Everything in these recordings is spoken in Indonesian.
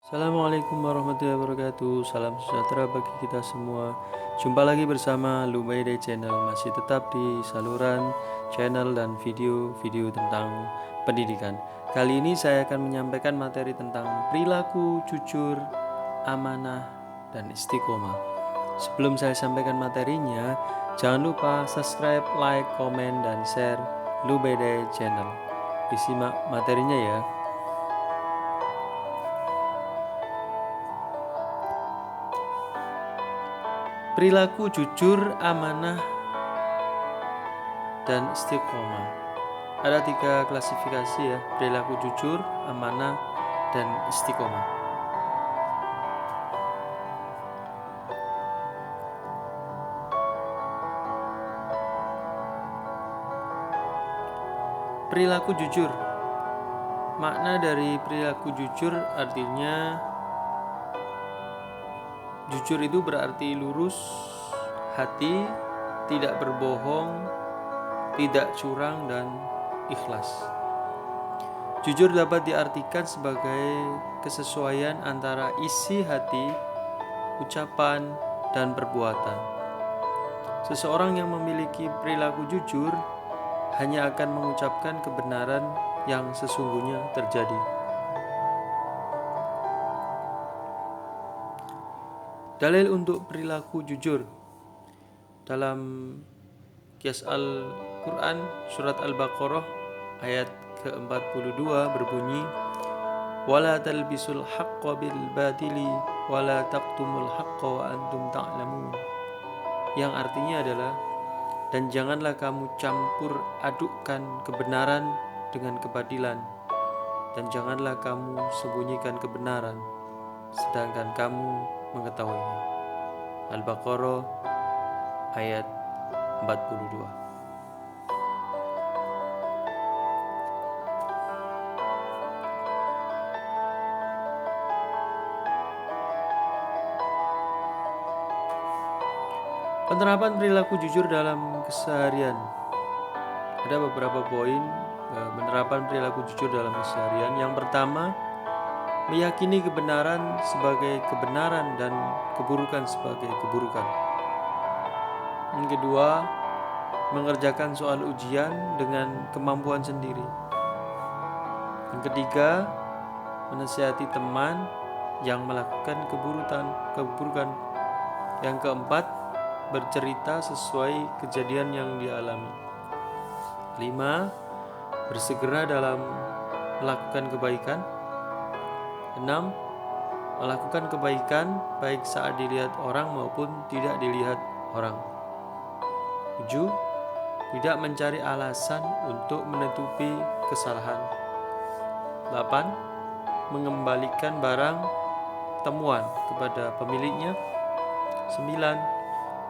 Assalamualaikum warahmatullahi wabarakatuh. Salam sejahtera bagi kita semua. Jumpa lagi bersama Lumaide Channel. Masih tetap di saluran channel dan video-video tentang pendidikan. Kali ini saya akan menyampaikan materi tentang perilaku jujur, amanah, dan istiqomah. Sebelum saya sampaikan materinya, jangan lupa subscribe, like, komen, dan share Lumaide Channel. Disimak materinya ya. Perilaku jujur, amanah, dan istiqomah. Ada 3 klasifikasi ya, perilaku jujur, amanah, dan istiqomah. Perilaku jujur. Makna dari perilaku jujur artinya jujur itu berarti lurus hati, tidak berbohong, tidak curang, dan ikhlas. Jujur dapat diartikan sebagai kesesuaian antara isi hati, ucapan, dan perbuatan. Seseorang yang memiliki perilaku jujur hanya akan mengucapkan kebenaran yang sesungguhnya terjadi. Dalil untuk perilaku jujur dalam Qiyas Al-Quran surat Al-Baqarah ayat ke-42 berbunyi, "Wala talbisul haqqa bil batili wala taqtumul haqqa wa antum ta'lamun." Yang artinya adalah, dan janganlah kamu campur adukkan kebenaran dengan kebatilan, dan janganlah kamu sembunyikan kebenaran sedangkan kamu mengetahuinya. Al-Baqarah ayat 42. Penerapan perilaku jujur dalam keseharian. Ada beberapa poin penerapan perilaku jujur dalam keseharian. Yang pertama, meyakini kebenaran sebagai kebenaran dan keburukan sebagai keburukan. Yang kedua, mengerjakan soal ujian dengan kemampuan sendiri. Yang ketiga, menasihati teman yang melakukan keburukan. Yang keempat, bercerita sesuai kejadian yang dialami. 5. Bersegera dalam melakukan kebaikan. 6. Melakukan kebaikan baik saat dilihat orang maupun tidak dilihat orang. 7. Tidak mencari alasan untuk menutupi kesalahan. 8. Mengembalikan barang temuan kepada pemiliknya. 9.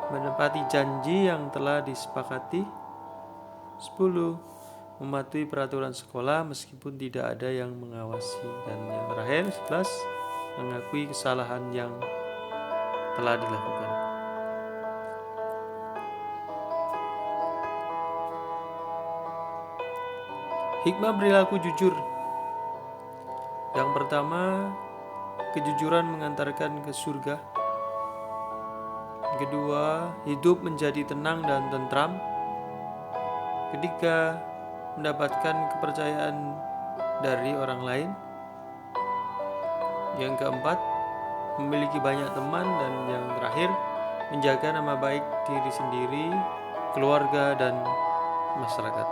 Menepati janji yang telah disepakati. 10. Mematuhi peraturan sekolah meskipun tidak ada yang mengawasi. Dan yang terakhir 11. Mengakui kesalahan yang telah dilakukan. Hikmah perilaku jujur. Yang pertama, kejujuran mengantarkan ke surga. Yang kedua, hidup menjadi tenang dan tentram. Ketiga, mendapatkan kepercayaan dari orang lain. Yang keempat, memiliki banyak teman. Dan yang terakhir, menjaga nama baik diri sendiri, keluarga, dan masyarakat.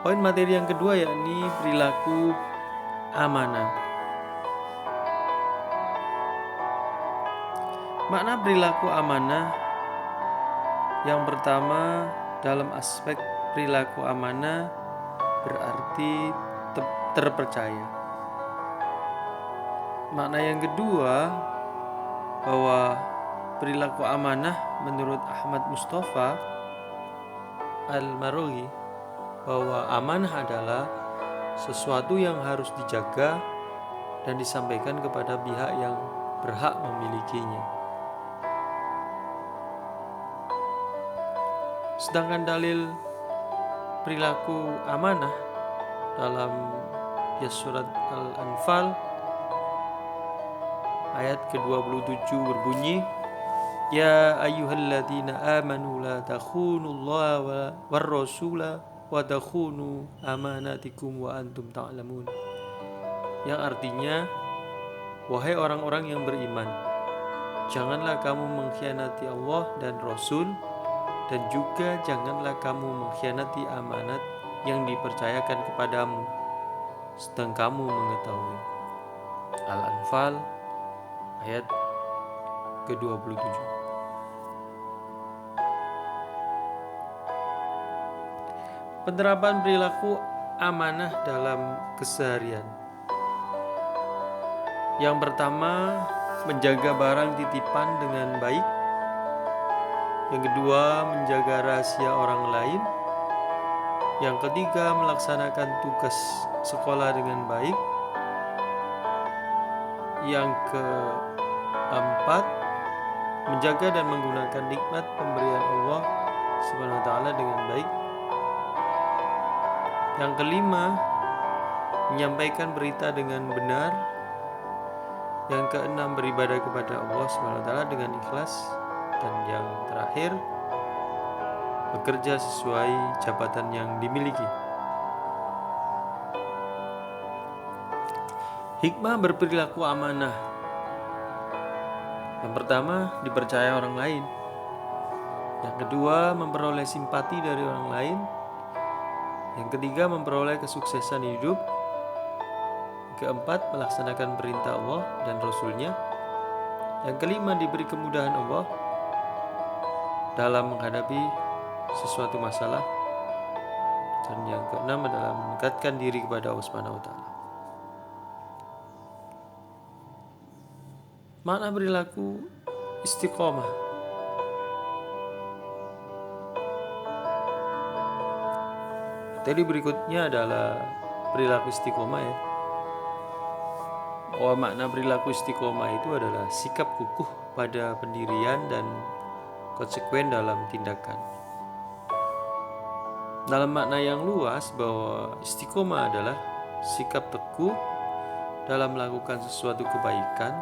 Poin materi yang kedua yakni perilaku amanah. Makna perilaku amanah. Yang pertama, dalam aspek perilaku amanah berarti terpercaya. Makna yang kedua, bahwa perilaku amanah menurut Ahmad Mustafa Al-Marughi, bahwa amanah adalah sesuatu yang harus dijaga dan disampaikan kepada pihak yang berhak memilikinya. Sedangkan dalil perilaku amanah dalam surat Al-Anfal ayat ke-27 berbunyi, Ya ayyuhalladzina amanu la takhunullaha war rasula wa takhunu amanatikum wa antum ta'lamun. Yang artinya, wahai orang-orang yang beriman, janganlah kamu mengkhianati Allah dan Rasul, dan juga janganlah kamu mengkhianati amanat yang dipercayakan kepadamu, sedang kamu mengetahui. Al-Anfal ayat ke-27. Penerapan perilaku amanah dalam keseharian. Yang pertama, menjaga barang titipan dengan baik. Yang kedua, menjaga rahasia orang lain. Yang ketiga, melaksanakan tugas sekolah dengan baik. Yang keempat, menjaga dan menggunakan nikmat pemberian Allah Subhanahu wa taala dengan baik. Yang kelima, menyampaikan berita dengan benar. Yang keenam, beribadah kepada Allah Subhanahu wa taala dengan ikhlas. Dan yang terakhir, bekerja sesuai jabatan yang dimiliki. Hikmah berperilaku amanah. Yang pertama, dipercaya orang lain. Yang kedua, memperoleh simpati dari orang lain. Yang ketiga, memperoleh kesuksesan hidup. Yang keempat, melaksanakan perintah Allah dan Rasul-Nya. Yang kelima, diberi kemudahan Allah dalam menghadapi sesuatu masalah. Dan yang keenam adalah mendekatkan diri kepada Allah Subhanahu wa taala. Makna perilaku istiqomah. Tadi berikutnya adalah perilaku istiqomah ya. Bahwa makna perilaku istiqomah itu adalah sikap kukuh pada pendirian dan konsekuen dalam tindakan. Dalam makna yang luas, bahwa istiqomah adalah sikap teguh dalam melakukan sesuatu kebaikan,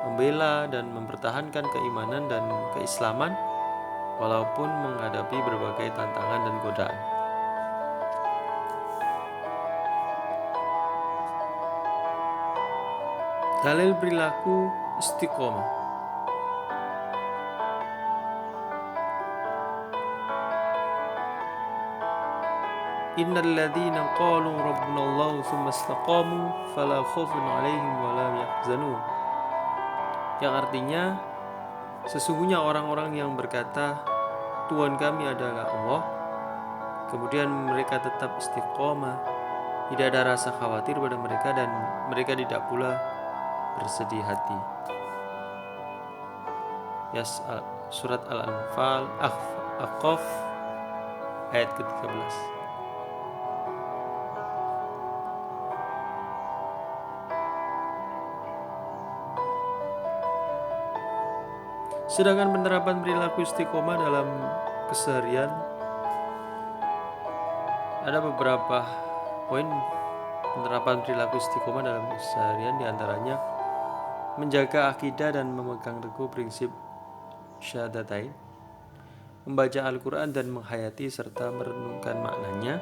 membela dan mempertahankan keimanan dan keislaman walaupun menghadapi berbagai tantangan dan godaan. Dalil perilaku istiqomah. Innal ladzina qalu rabbunallahu tsumma istaqamu fala khaufun 'alaihim wa la yahzanun. Yang artinya, sesungguhnya orang-orang yang berkata Tuhan kami adalah Allah, kemudian mereka tetap istiqomah, tidak ada rasa khawatir pada mereka dan mereka tidak pula bersedih hati. Surat Al-Anfal Aqaf ayat ke-13. Sedangkan penerapan perilaku istiqomah dalam keseharian, ada beberapa poin penerapan perilaku istiqomah dalam keseharian, diantaranya menjaga akidah dan memegang teguh prinsip syahadatain, membaca Al-Quran dan menghayati serta merenungkan maknanya,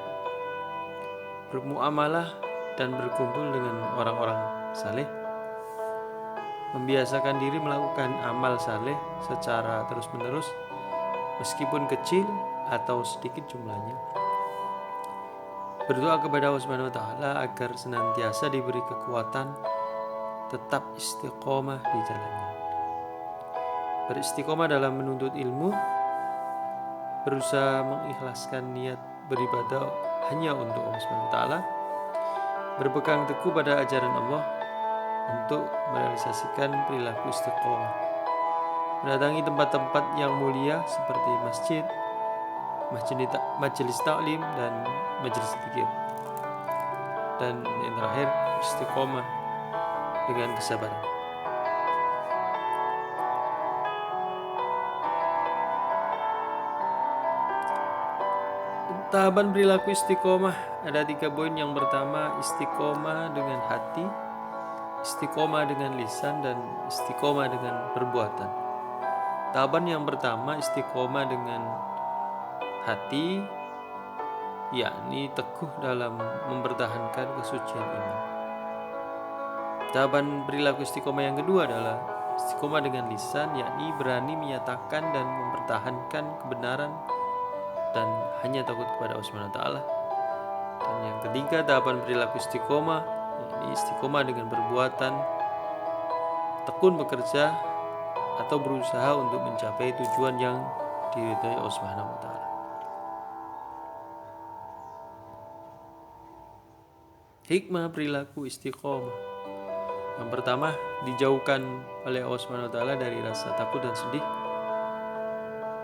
bermuamalah dan berkumpul dengan orang-orang saleh, membiasakan diri melakukan amal saleh secara terus-menerus meskipun kecil atau sedikit jumlahnya, berdoa kepada Allah Subhanahu wa taala agar senantiasa diberi kekuatan tetap istiqomah di jalannya, beristiqomah dalam menuntut ilmu, berusaha mengikhlaskan niat beribadah hanya untuk Allah Subhanahu wa taala, berpegang teguh pada ajaran Allah untuk merealisasikan perilaku istiqomah, mendatangi tempat-tempat yang mulia seperti masjid, majelis taklim dan majelis zikir, dan yang terakhir istiqomah dengan kesabaran. Tahapan perilaku istiqomah ada 3 poin. Yang pertama, istiqomah dengan hati, istiqomah dengan lisan, dan istiqomah dengan perbuatan. Tahapan yang pertama, istiqomah dengan hati, yakni teguh dalam mempertahankan kesucian iman. Tahapan perilaku istiqomah yang kedua adalah istiqomah dengan lisan, yakni berani menyatakan dan mempertahankan kebenaran dan hanya takut kepada Allah SWT. Dan yang ketiga, tahapan perilaku istiqomah, yakni istiqomah dengan perbuatan, tekun bekerja atau berusaha untuk mencapai tujuan yang diridhai Allah SWT. Hikmah perilaku istiqomah. Yang pertama, dijauhkan oleh Allah SWT dari rasa takut dan sedih,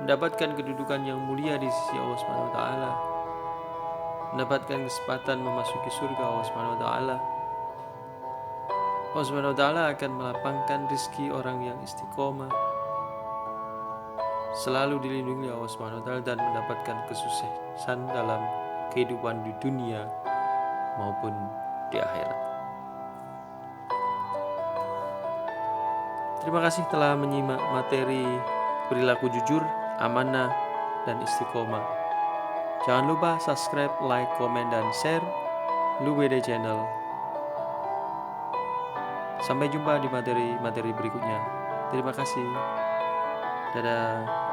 mendapatkan kedudukan yang mulia di sisi Allah SWT, mendapatkan kesempatan memasuki surga Allah SWT. Allah SWT akan melapangkan rezeki orang yang istiqomah, selalu dilindungi Allah SWT, dan mendapatkan kesuksesan dalam kehidupan di dunia maupun di akhirat. Terima kasih telah menyimak materi perilaku jujur, amanah, dan istiqomah. Jangan lupa subscribe, like, komen, dan share LuBD Channel. Sampai jumpa di materi-materi berikutnya. Terima kasih. Dadah.